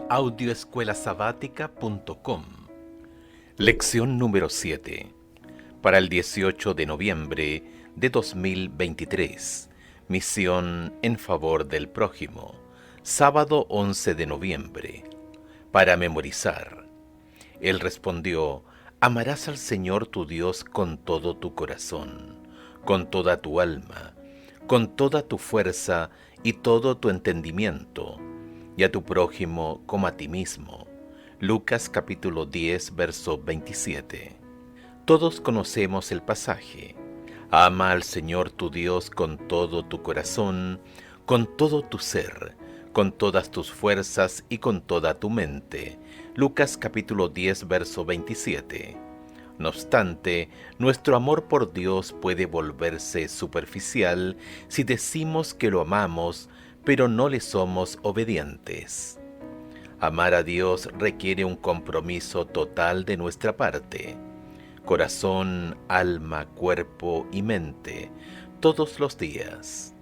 audioescuelasabática.com. Lección número 7. Para el 18 de noviembre de 2023. Misión en favor del prójimo. Sábado 11 de noviembre. Para memorizar. Él respondió: amarás al Señor tu Dios con todo tu corazón, con toda tu alma, con toda tu fuerza y todo tu entendimiento, y a tu prójimo como a ti mismo. Lucas capítulo 10, verso 27. Todos conocemos el pasaje. Ama al Señor tu Dios con todo tu corazón, con todo tu ser, con todas tus fuerzas y con toda tu mente. Lucas capítulo 10, verso 27. No obstante, nuestro amor por Dios puede volverse superficial si decimos que lo amamos, pero no le somos obedientes. Amar a Dios requiere un compromiso total de nuestra parte. Corazón, alma, cuerpo y mente, todos los días.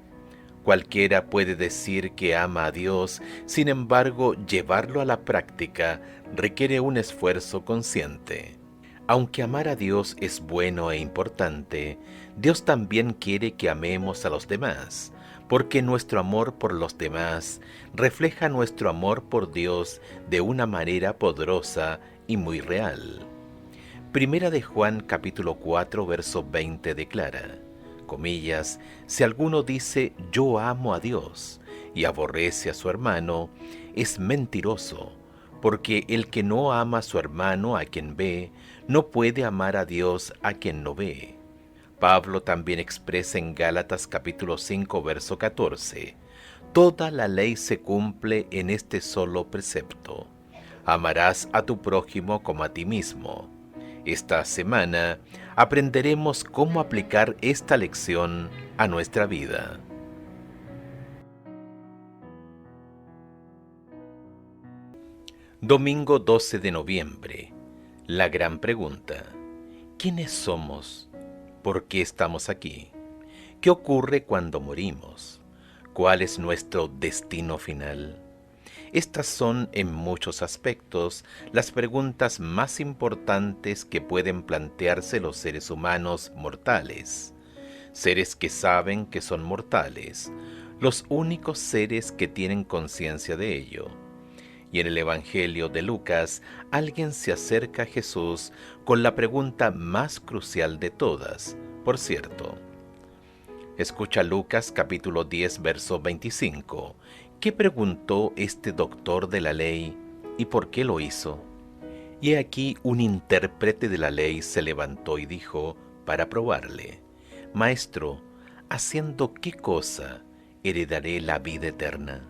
Cualquiera puede decir que ama a Dios, sin embargo, llevarlo a la práctica requiere un esfuerzo consciente. Aunque amar a Dios es bueno e importante, Dios también quiere que amemos a los demás, porque nuestro amor por los demás refleja nuestro amor por Dios de una manera poderosa y muy real. Primera de Juan capítulo 4, verso 20 declara, comillas, si alguno dice yo amo a Dios y aborrece a su hermano, es mentiroso, porque el que no ama a su hermano a quien ve, no puede amar a Dios a quien no ve. Pablo también expresa en Gálatas capítulo 5, verso 14, toda la ley se cumple en este solo precepto, amarás a tu prójimo como a ti mismo. Esta semana aprenderemos cómo aplicar esta lección a nuestra vida. Domingo 12 de noviembre. La gran pregunta. ¿Quiénes somos? ¿Por qué estamos aquí? ¿Qué ocurre cuando morimos? ¿Cuál es nuestro destino final? Estas son, en muchos aspectos, las preguntas más importantes que pueden plantearse los seres humanos mortales. Seres que saben que son mortales, los únicos seres que tienen conciencia de ello. Y en el Evangelio de Lucas, alguien se acerca a Jesús con la pregunta más crucial de todas, por cierto. Escucha Lucas capítulo 10, verso 25. ¿Qué preguntó este doctor de la ley y por qué lo hizo? Y aquí un intérprete de la ley se levantó y dijo, para probarle, Maestro, ¿haciendo qué cosa heredaré la vida eterna?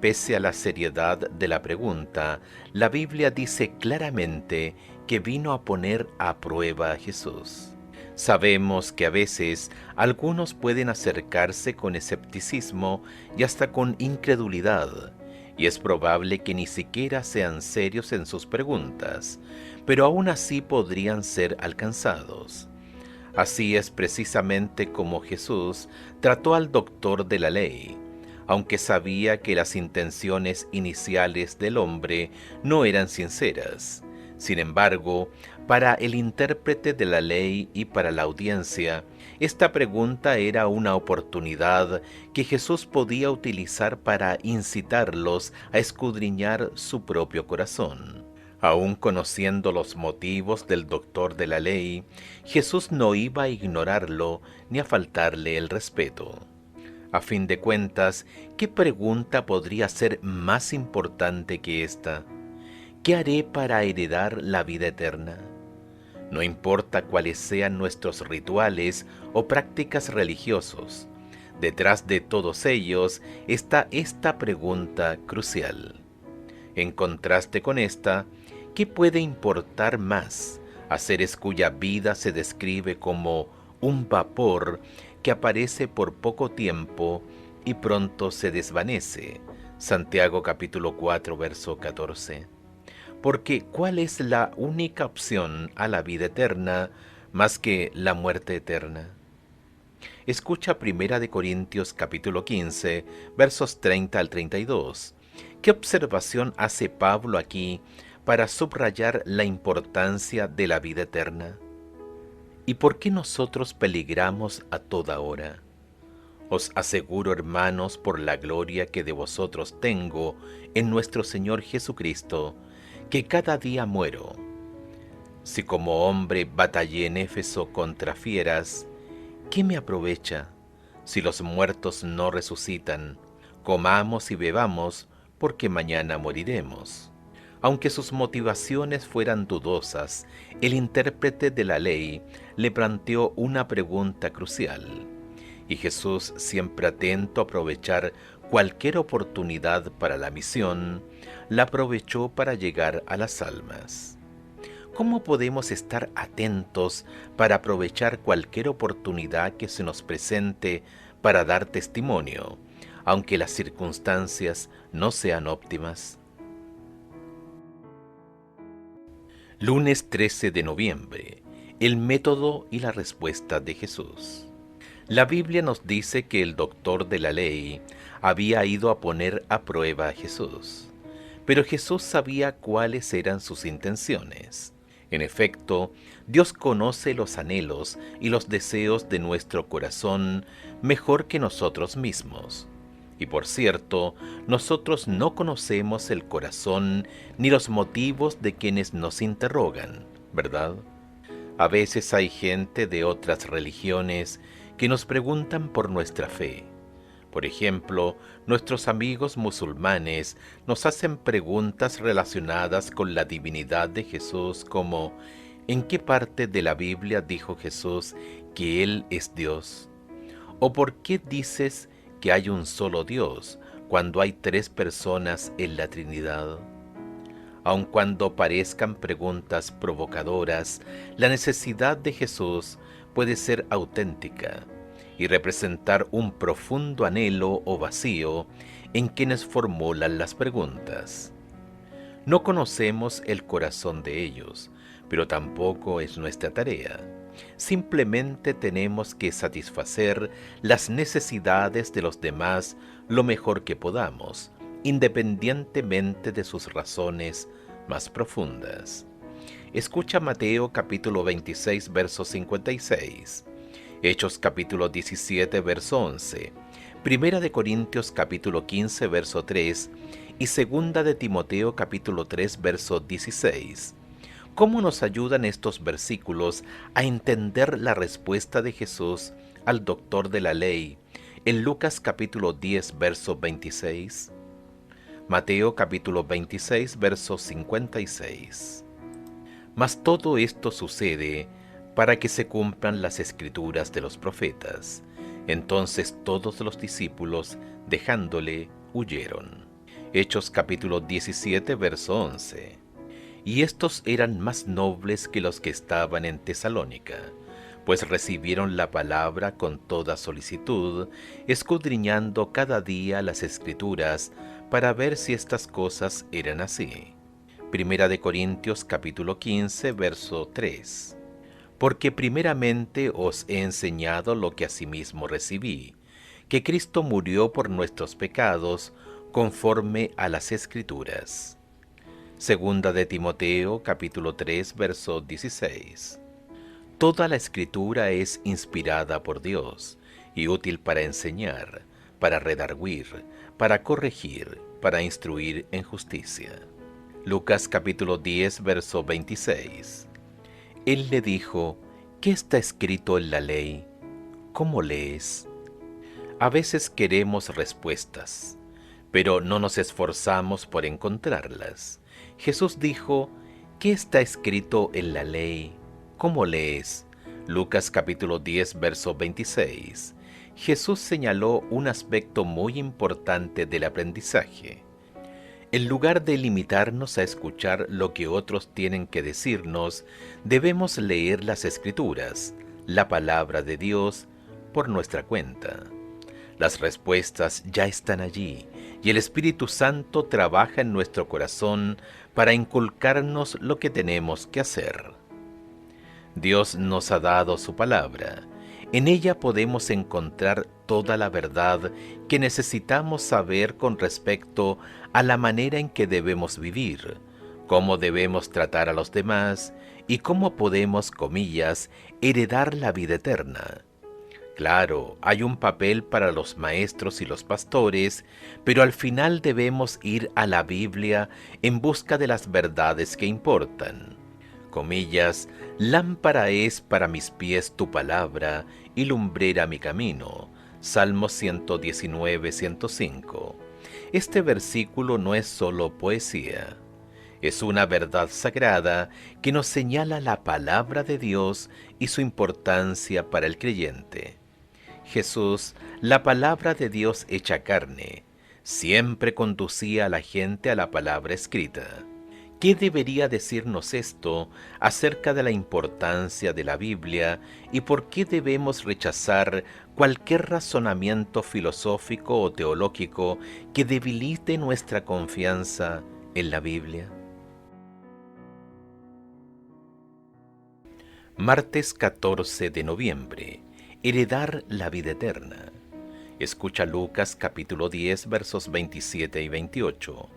Pese a la seriedad de la pregunta, la Biblia dice claramente que vino a poner a prueba a Jesús. Sabemos que a veces algunos pueden acercarse con escepticismo y hasta con incredulidad, y es probable que ni siquiera sean serios en sus preguntas, pero aún así podrían ser alcanzados. Así es precisamente como Jesús trató al doctor de la ley, aunque sabía que las intenciones iniciales del hombre no eran sinceras. Sin embargo, para el intérprete de la ley y para la audiencia, esta pregunta era una oportunidad que Jesús podía utilizar para incitarlos a escudriñar su propio corazón. Aún conociendo los motivos del doctor de la ley, Jesús no iba a ignorarlo ni a faltarle el respeto. A fin de cuentas, ¿qué pregunta podría ser más importante que esta? ¿Qué haré para heredar la vida eterna? No importa cuáles sean nuestros rituales o prácticas religiosos, detrás de todos ellos está esta pregunta crucial. En contraste con esta, ¿qué puede importar más a seres cuya vida se describe como un vapor que aparece por poco tiempo y pronto se desvanece? Santiago capítulo 4, verso 14. Porque ¿cuál es la única opción a la vida eterna más que la muerte eterna? Escucha 1 Corintios capítulo 15, versos 30 al 32. ¿Qué observación hace Pablo aquí para subrayar la importancia de la vida eterna? ¿Y por qué nosotros peligramos a toda hora? Os aseguro, hermanos, por la gloria que de vosotros tengo en nuestro Señor Jesucristo, que cada día muero. Si como hombre batallé en Éfeso contra fieras, ¿qué me aprovecha? Si los muertos no resucitan, comamos y bebamos, porque mañana moriremos. Aunque sus motivaciones fueran dudosas, el intérprete de la ley le planteó una pregunta crucial. Y Jesús, siempre atento a aprovechar cualquier oportunidad para la misión, la aprovechó para llegar a las almas. ¿Cómo podemos estar atentos para aprovechar cualquier oportunidad que se nos presente para dar testimonio, aunque las circunstancias no sean óptimas? Lunes 13 de noviembre. El método y la respuesta de Jesús. La Biblia nos dice que el doctor de la ley había ido a poner a prueba a Jesús, pero Jesús sabía cuáles eran sus intenciones. En efecto, Dios conoce los anhelos y los deseos de nuestro corazón mejor que nosotros mismos. Y por cierto, nosotros no conocemos el corazón ni los motivos de quienes nos interrogan, ¿verdad? A veces hay gente de otras religiones que nos preguntan por nuestra fe. Por ejemplo, nuestros amigos musulmanes nos hacen preguntas relacionadas con la divinidad de Jesús como ¿en qué parte de la Biblia dijo Jesús que Él es Dios? ¿O por qué dices que hay un solo Dios cuando hay tres personas en la Trinidad? Aun cuando parezcan preguntas provocadoras, la necesidad de Jesús puede ser auténtica y representar un profundo anhelo o vacío en quienes formulan las preguntas. No conocemos el corazón de ellos, pero tampoco es nuestra tarea. Simplemente tenemos que satisfacer las necesidades de los demás lo mejor que podamos, independientemente de sus razones más profundas. Escucha Mateo capítulo 26, verso 56. Hechos capítulo 17, verso 11, Primera de Corintios capítulo 15, verso 3 y Segunda de Timoteo capítulo 3, verso 16. ¿Cómo nos ayudan estos versículos a entender la respuesta de Jesús al doctor de la ley en Lucas capítulo 10, verso 26? Mateo capítulo 26, verso 56. Mas todo esto sucede para que se cumplan las escrituras de los profetas. Entonces todos los discípulos, dejándole, huyeron. Hechos capítulo 17, verso 11. Y estos eran más nobles que los que estaban en Tesalónica, pues recibieron la palabra con toda solicitud, escudriñando cada día las escrituras para ver si estas cosas eran así. Primera de Corintios capítulo 15, verso 3. Porque primeramente os he enseñado lo que asimismo recibí, que Cristo murió por nuestros pecados conforme a las Escrituras. Segunda de Timoteo, capítulo 3, verso 16. Toda la Escritura es inspirada por Dios y útil para enseñar, para redarguir, para corregir, para instruir en justicia. Lucas capítulo 10, verso 26. Él le dijo, ¿qué está escrito en la ley? ¿Cómo lees? A veces queremos respuestas, pero no nos esforzamos por encontrarlas. Jesús dijo, ¿qué está escrito en la ley? ¿Cómo lees? Lucas capítulo 10, verso 26. Jesús señaló un aspecto muy importante del aprendizaje. En lugar de limitarnos a escuchar lo que otros tienen que decirnos, debemos leer las Escrituras, la palabra de Dios, por nuestra cuenta. Las respuestas ya están allí, y el Espíritu Santo trabaja en nuestro corazón para inculcarnos lo que tenemos que hacer. Dios nos ha dado su palabra. En ella podemos encontrar toda la verdad que necesitamos saber con respecto a la manera en que debemos vivir, cómo debemos tratar a los demás y cómo podemos, comillas, heredar la vida eterna. Claro, hay un papel para los maestros y los pastores, pero al final debemos ir a la Biblia en busca de las verdades que importan. Comillas, lámpara es para mis pies tu palabra y lumbrera mi camino. Salmo 119, 105. Este versículo no es solo poesía. Es una verdad sagrada que nos señala la palabra de Dios y su importancia para el creyente. Jesús, la palabra de Dios hecha carne, siempre conducía a la gente a la palabra escrita. ¿Qué debería decirnos esto acerca de la importancia de la Biblia y por qué debemos rechazar cualquier razonamiento filosófico o teológico que debilite nuestra confianza en la Biblia? Martes 14 de noviembre. Heredar la vida eterna. Escucha Lucas capítulo 10 versos 27 y 28.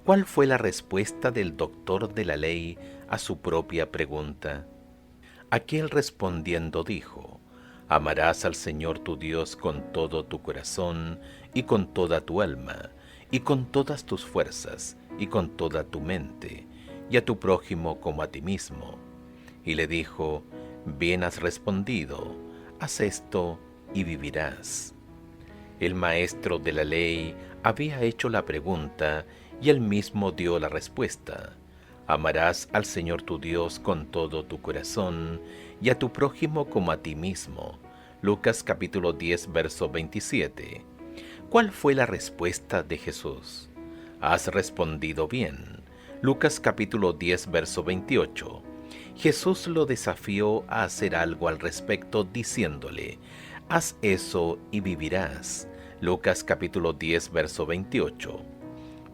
¿Cuál fue la respuesta del doctor de la ley a su propia pregunta? Aquel respondiendo dijo: amarás al Señor tu Dios con todo tu corazón y con toda tu alma y con todas tus fuerzas y con toda tu mente, y a tu prójimo como a ti mismo. Y le dijo: bien has respondido, haz esto y vivirás. El maestro de la ley había hecho la pregunta y él mismo dio la respuesta. Amarás al Señor tu Dios con todo tu corazón y a tu prójimo como a ti mismo. Lucas capítulo 10 verso 27. ¿Cuál fue la respuesta de Jesús? Has respondido bien. Lucas capítulo 10 verso 28. Jesús lo desafió a hacer algo al respecto diciéndole: haz eso y vivirás. Lucas capítulo 10 verso 28.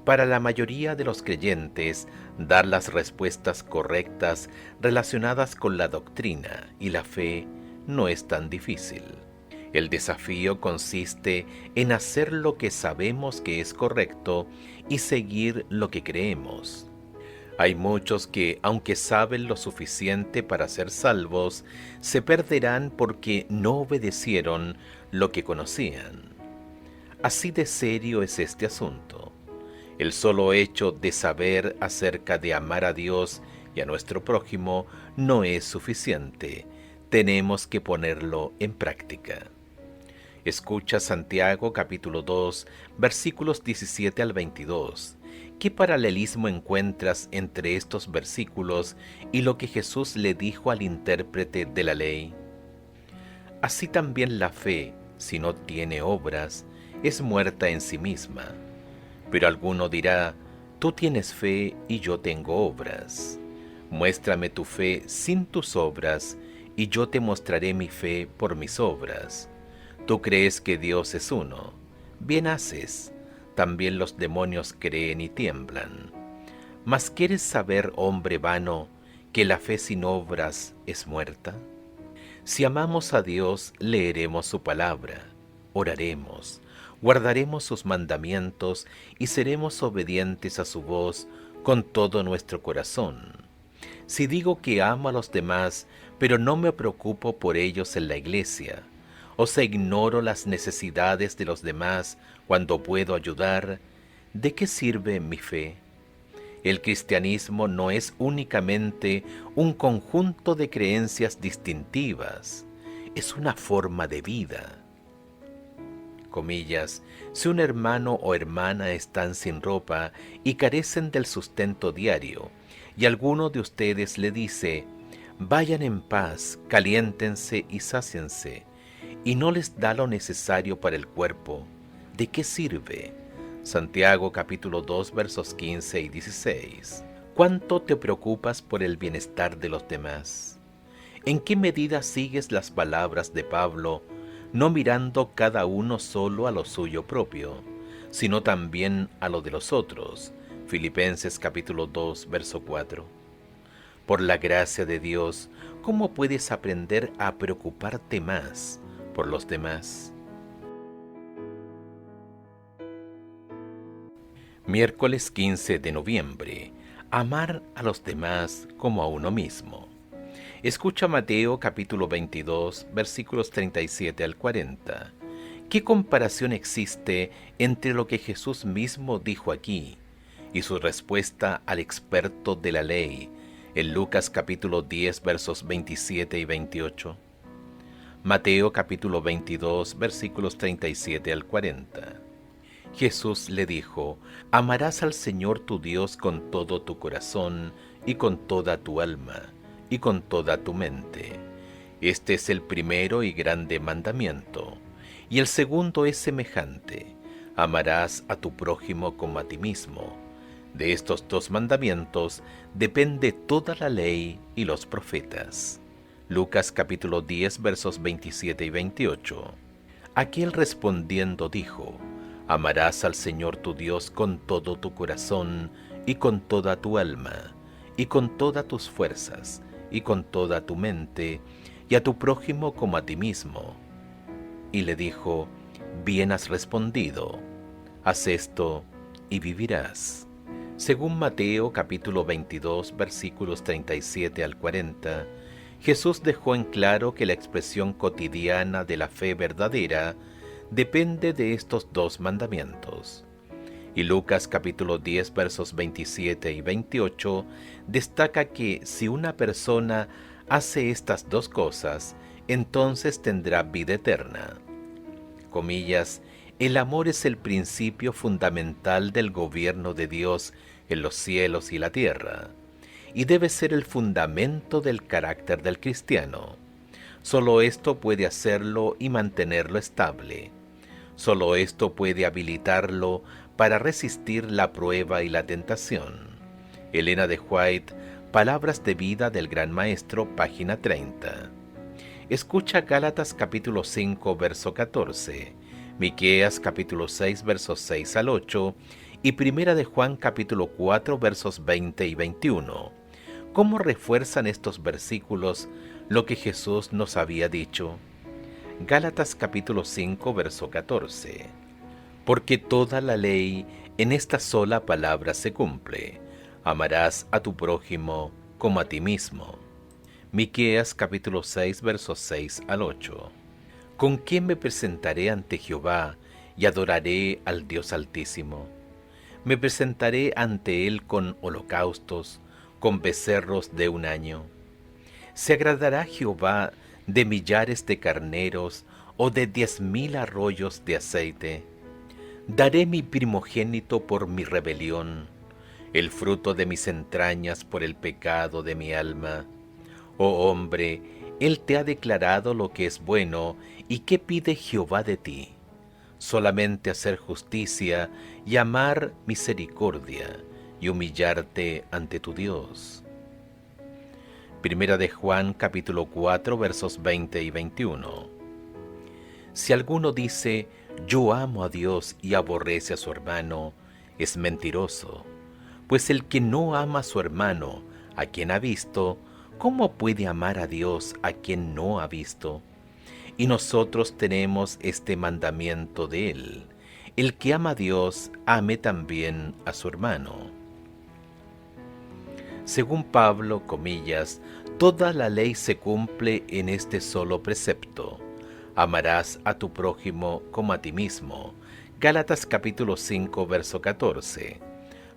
Para la mayoría de los creyentes, dar las respuestas correctas relacionadas con la doctrina y la fe no es tan difícil. El desafío consiste en hacer lo que sabemos que es correcto y seguir lo que creemos. Hay muchos que, aunque saben lo suficiente para ser salvos, se perderán porque no obedecieron lo que conocían. Así de serio es este asunto. El solo hecho de saber acerca de amar a Dios y a nuestro prójimo no es suficiente. Tenemos que ponerlo en práctica. Escucha Santiago capítulo 2, versículos 17 al 22. ¿Qué paralelismo encuentras entre estos versículos y lo que Jesús le dijo al intérprete de la ley? Así también la fe, si no tiene obras, es muerta en sí misma. Pero alguno dirá: tú tienes fe y yo tengo obras. Muéstrame tu fe sin tus obras, y yo te mostraré mi fe por mis obras. Tú crees que Dios es uno. Bien haces. También los demonios creen y tiemblan. ¿Mas quieres saber, hombre vano, que la fe sin obras es muerta? Si amamos a Dios, leeremos su palabra, oraremos, guardaremos sus mandamientos y seremos obedientes a su voz con todo nuestro corazón. Si digo que amo a los demás, pero no me preocupo por ellos en la iglesia, o si ignoro las necesidades de los demás cuando puedo ayudar, ¿de qué sirve mi fe? El cristianismo no es únicamente un conjunto de creencias distintivas, es una forma de vida. Comillas, si un hermano o hermana están sin ropa y carecen del sustento diario, y alguno de ustedes le dice: vayan en paz, caliéntense y sáciense, y no les da lo necesario para el cuerpo, ¿de qué sirve? Santiago capítulo 2 versos 15 y 16. ¿Cuánto te preocupas por el bienestar de los demás? ¿En qué medida sigues las palabras de Pablo, no mirando cada uno solo a lo suyo propio, sino también a lo de los otros? Filipenses capítulo 2 verso 4. Por la gracia de Dios, ¿cómo puedes aprender a preocuparte más por los demás? Miércoles 15 de noviembre. Amar a los demás como a uno mismo. Escucha Mateo capítulo 22, versículos 37 al 40. ¿Qué comparación existe entre lo que Jesús mismo dijo aquí y su respuesta al experto de la ley en Lucas capítulo 10, versos 27 y 28? Mateo capítulo 22, versículos 37 al 40. Jesús le dijo: amarás al Señor tu Dios con todo tu corazón y con toda tu alma y con toda tu mente. Este es el primero y grande mandamiento. Y el segundo es semejante: amarás a tu prójimo como a ti mismo. De estos dos mandamientos depende toda la ley y los profetas. Lucas capítulo 10, versos 27 y 28. Aquel respondiendo dijo: amarás al Señor tu Dios con todo tu corazón y con toda tu alma y con todas tus fuerzas y con toda tu mente, y a tu prójimo como a ti mismo. Y le dijo: bien has respondido, haz esto y vivirás. Según Mateo capítulo 22, versículos 37 al 40, Jesús dejó en claro que la expresión cotidiana de la fe verdadera depende de estos dos mandamientos. Y Lucas capítulo 10, versos 27 y 28 destaca que si una persona hace estas dos cosas, entonces tendrá vida eterna. Comillas, el amor es el principio fundamental del gobierno de Dios en los cielos y la tierra, y debe ser el fundamento del carácter del cristiano. Solo esto puede hacerlo y mantenerlo estable. Solo esto puede habilitarlo para resistir la prueba y la tentación. Elena de White, Palabras de vida del Gran Maestro, página 30. Escucha Gálatas capítulo 5, verso 14, Miqueas capítulo 6, versos 6 al 8 y Primera de Juan capítulo 4, versos 20 y 21. ¿Cómo refuerzan estos versículos lo que Jesús nos había dicho? Gálatas capítulo 5, verso 14. Porque toda la ley en esta sola palabra se cumple: amarás a tu prójimo como a ti mismo. Miqueas capítulo 6, versos 6 al 8. ¿Con qué me presentaré ante Jehová y adoraré al Dios Altísimo? Me presentaré ante Él con holocaustos, con becerros de un año. ¿Se agradará Jehová de millares de carneros o de 10,000 arroyos de aceite? Daré mi primogénito por mi rebelión, el fruto de mis entrañas por el pecado de mi alma. Oh hombre, Él te ha declarado lo que es bueno, ¿y qué pide Jehová de ti? Solamente hacer justicia y amar misericordia y humillarte ante tu Dios. Primera de Juan capítulo 4, versos 20 y 21. Si alguno dice: yo amo a Dios y aborrece a su hermano, es mentiroso. Pues el que no ama a su hermano, a quien ha visto, ¿cómo puede amar a Dios a quien no ha visto? Y nosotros tenemos este mandamiento de Él: el que ama a Dios, ame también a su hermano. Según Pablo, comillas, toda la ley se cumple en este solo precepto: amarás a tu prójimo como a ti mismo. Gálatas capítulo 5, verso 14.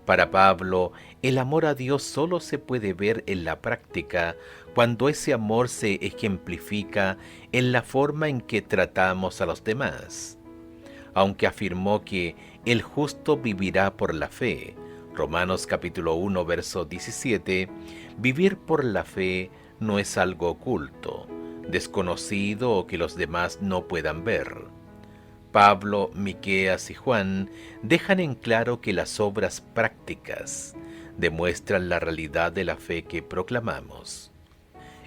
Para Pablo, el amor a Dios solo se puede ver en la práctica cuando ese amor se ejemplifica en la forma en que tratamos a los demás. Aunque afirmó que el justo vivirá por la fe, Romanos capítulo 1, verso 17, vivir por la fe no es algo oculto, desconocido o que los demás no puedan ver. Pablo, Miqueas y Juan dejan en claro que las obras prácticas demuestran la realidad de la fe que proclamamos.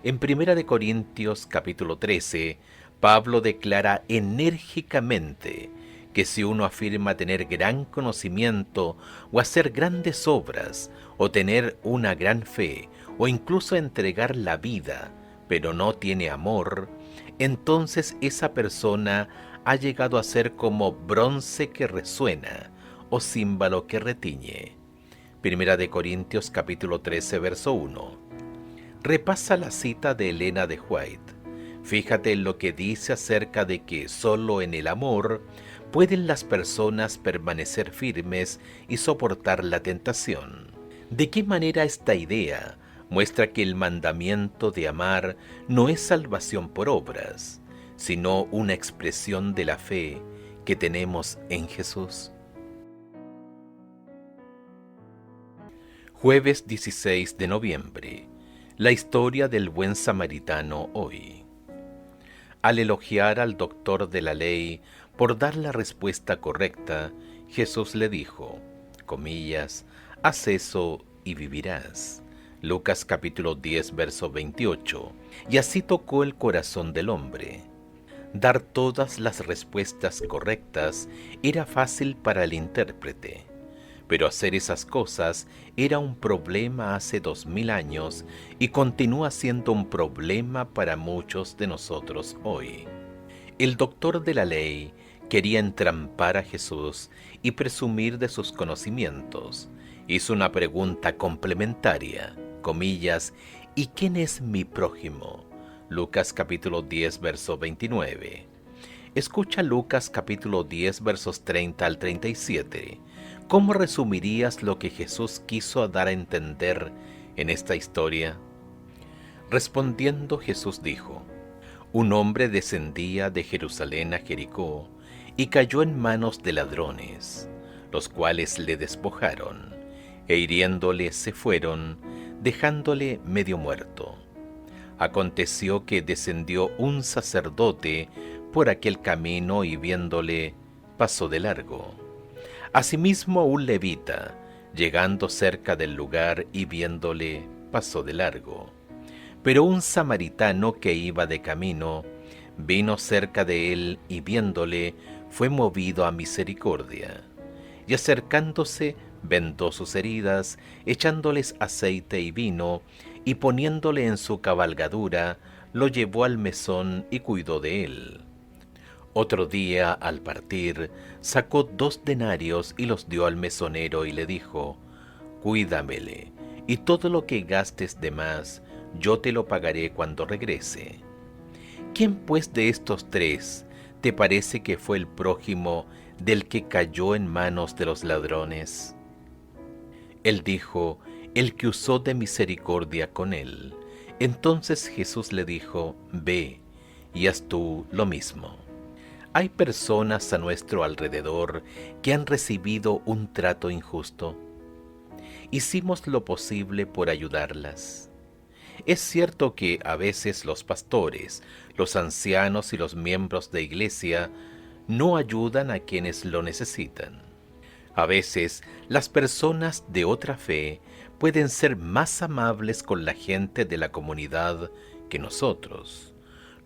En 1 Corintios capítulo 13, Pablo declara enérgicamente que si uno afirma tener gran conocimiento o hacer grandes obras o tener una gran fe o incluso entregar la vida, pero no tiene amor, entonces esa persona ha llegado a ser como bronce que resuena o címbalo que retiñe. Primera de Corintios capítulo 13, verso 1. Repasa la cita de Elena de White. Fíjate en lo que dice acerca de que solo en el amor pueden las personas permanecer firmes y soportar la tentación. ¿De qué manera esta idea muestra que el mandamiento de amar no es salvación por obras, sino una expresión de la fe que tenemos en Jesús? Jueves 16 de noviembre. La historia del buen samaritano hoy. Al elogiar al doctor de la ley por dar la respuesta correcta, Jesús le dijo, comillas, haz eso y vivirás. Lucas capítulo 10, verso 28. Y así tocó el corazón del hombre. Dar todas las respuestas correctas era fácil para el intérprete, pero hacer esas cosas era un problema hace 2000 años y continúa siendo un problema para muchos de nosotros hoy. El doctor de la ley quería entrampar a Jesús y presumir de sus conocimientos. Hizo una pregunta complementaria, comillas, ¿y quién es mi prójimo? Lucas capítulo 10, verso 29. Escucha Lucas capítulo 10, versos 30 al 37. ¿Cómo resumirías lo que Jesús quiso dar a entender en esta historia? Respondiendo Jesús dijo, un hombre descendía de Jerusalén a Jericó y cayó en manos de ladrones, los cuales le despojaron, e hiriéndole se fueron, dejándole medio muerto. Aconteció que descendió un sacerdote por aquel camino y viéndole, pasó de largo. Asimismo un levita, llegando cerca del lugar y viéndole, pasó de largo. Pero un samaritano que iba de camino, vino cerca de él y viéndole, fue movido a misericordia. Y acercándose, vendó sus heridas, echándoles aceite y vino, y poniéndole en su cabalgadura, lo llevó al mesón y cuidó de él. Otro día, al partir, sacó 2 denarios y los dio al mesonero y le dijo, cuídamele, y todo lo que gastes de más, yo te lo pagaré cuando regrese. ¿Quién pues de estos 3 te parece que fue el prójimo del que cayó en manos de los ladrones? Él dijo, el que usó de misericordia con él. Entonces Jesús le dijo, ve, y haz tú lo mismo. ¿Hay personas a nuestro alrededor que han recibido un trato injusto? Hicimos lo posible por ayudarlas. Es cierto que a veces los pastores, los ancianos y los miembros de iglesia no ayudan a quienes lo necesitan. A veces las personas de otra fe pueden ser más amables con la gente de la comunidad que nosotros.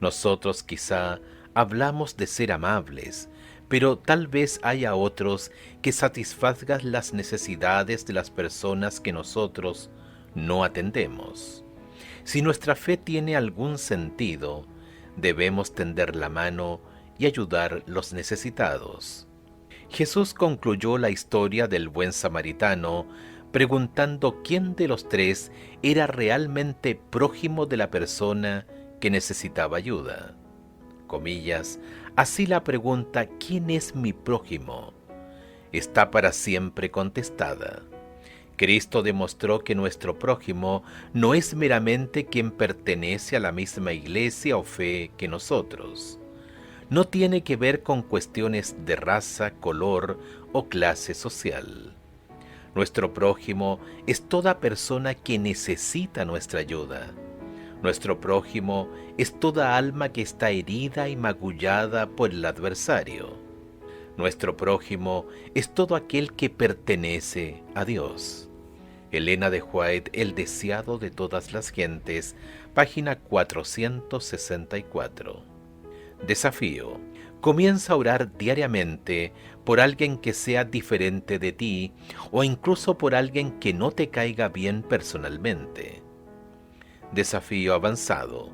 Nosotros quizá hablamos de ser amables, pero tal vez haya otros que satisfagan las necesidades de las personas que nosotros no atendemos. Si nuestra fe tiene algún sentido, debemos tender la mano y ayudar los necesitados. Jesús concluyó la historia del buen samaritano preguntando quién de los 3 era realmente prójimo de la persona que necesitaba ayuda. Comillas, así la pregunta ¿quién es mi prójimo? Está para siempre contestada. Cristo demostró que nuestro prójimo no es meramente quien pertenece a la misma iglesia o fe que nosotros. No tiene que ver con cuestiones de raza, color o clase social. Nuestro prójimo es toda persona que necesita nuestra ayuda. Nuestro prójimo es toda alma que está herida y magullada por el adversario. Nuestro prójimo es todo aquel que pertenece a Dios. Elena de White, El deseado de todas las gentes, página 464. Desafío. Comienza a orar diariamente por alguien que sea diferente de ti o incluso por alguien que no te caiga bien personalmente. Desafío avanzado.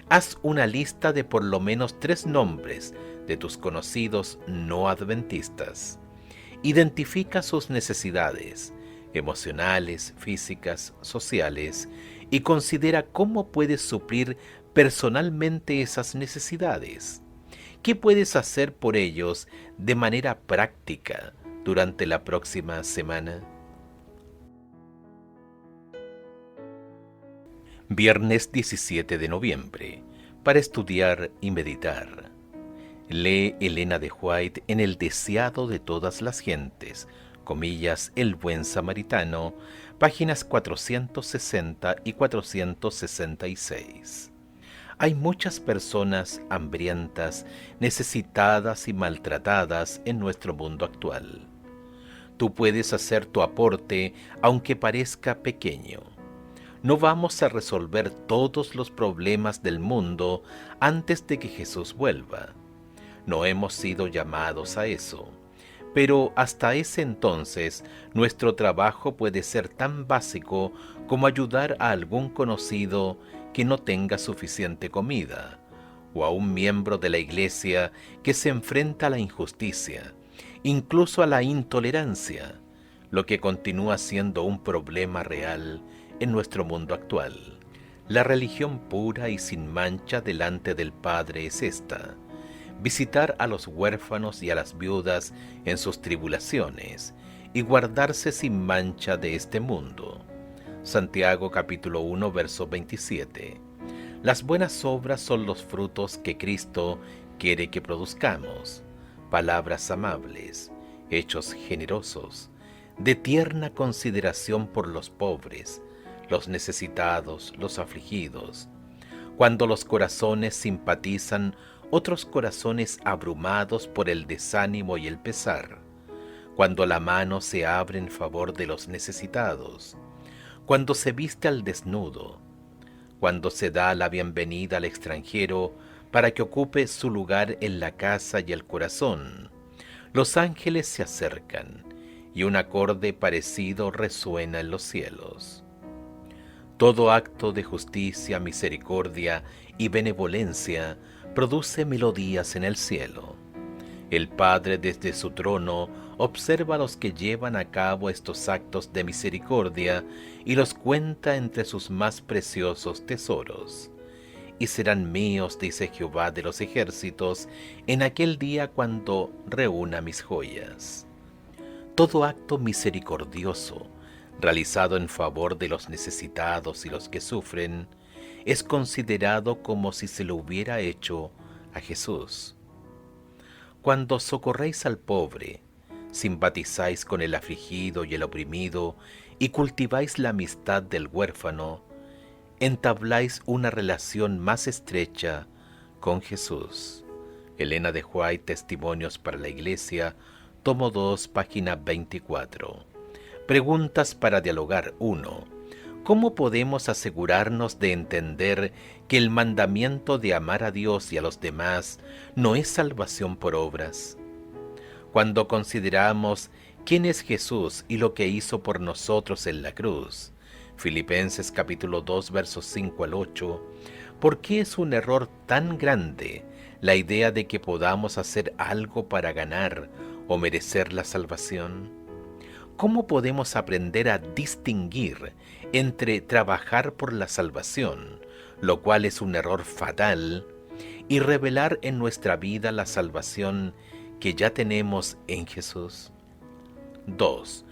Haz una lista de por lo menos 3 nombres de tus conocidos no adventistas. Identifica sus necesidades emocionales, físicas, sociales y considera cómo puedes suplir personalmente esas necesidades. ¿Qué puedes hacer por ellos de manera práctica durante la próxima semana? Viernes 17 de noviembre, para estudiar y meditar. Lee Elena de White en El deseado de todas las gentes, comillas, El buen samaritano, páginas 460 y 466. Hay muchas personas hambrientas, necesitadas y maltratadas en nuestro mundo actual. Tú puedes hacer tu aporte, aunque parezca pequeño. No vamos a resolver todos los problemas del mundo antes de que Jesús vuelva. No hemos sido llamados a eso. Pero hasta ese entonces, nuestro trabajo puede ser tan básico como ayudar a algún conocido que no tenga suficiente comida, o a un miembro de la iglesia que se enfrenta a la injusticia, incluso a la intolerancia, lo que continúa siendo un problema real en nuestro mundo actual. La religión pura y sin mancha delante del Padre es esta: visitar a los huérfanos y a las viudas en sus tribulaciones y guardarse sin mancha de este mundo. Santiago capítulo 1, verso 27. Las buenas obras son los frutos que Cristo quiere que produzcamos: palabras amables, hechos generosos, de tierna consideración por los pobres, los necesitados, los afligidos. Cuando los corazones simpatizan, otros corazones abrumados por el desánimo y el pesar. Cuando la mano se abre en favor de los necesitados. Cuando se viste al desnudo. Cuando se da la bienvenida al extranjero para que ocupe su lugar en la casa y el corazón. Los ángeles se acercan y un acorde parecido resuena en los cielos. Todo acto de justicia, misericordia y benevolencia produce melodías en el cielo. El Padre desde su trono observa a los que llevan a cabo estos actos de misericordia y los cuenta entre sus más preciosos tesoros. Y serán míos, dice Jehová de los ejércitos, en aquel día cuando reúna mis joyas. Todo acto misericordioso, realizado en favor de los necesitados y los que sufren, es considerado como si se lo hubiera hecho a Jesús. Cuando socorréis al pobre, simpatizáis con el afligido y el oprimido y cultiváis la amistad del huérfano, entabláis una relación más estrecha con Jesús. Elena de White, Testimonios para la Iglesia, tomo 2, página 24. Preguntas para dialogar. 1. ¿Cómo podemos asegurarnos de entender que el mandamiento de amar a Dios y a los demás no es salvación por obras? Cuando consideramos quién es Jesús y lo que hizo por nosotros en la cruz, Filipenses capítulo 2, versos 5 al 8, ¿por qué es un error tan grande la idea de que podamos hacer algo para ganar o merecer la salvación? ¿Cómo podemos aprender a distinguir entre trabajar por la salvación, lo cual es un error fatal, y revelar en nuestra vida la salvación que ya tenemos en Jesús? 2.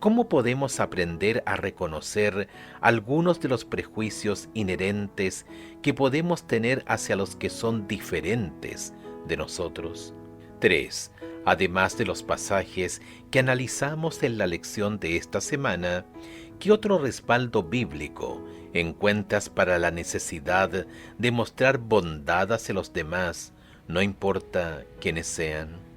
¿Cómo podemos aprender a reconocer algunos de los prejuicios inherentes que podemos tener hacia los que son diferentes de nosotros? 3. Además de los pasajes que analizamos en la lección de esta semana, ¿qué otro respaldo bíblico encuentras para la necesidad de mostrar bondad hacia los demás, no importa quiénes sean?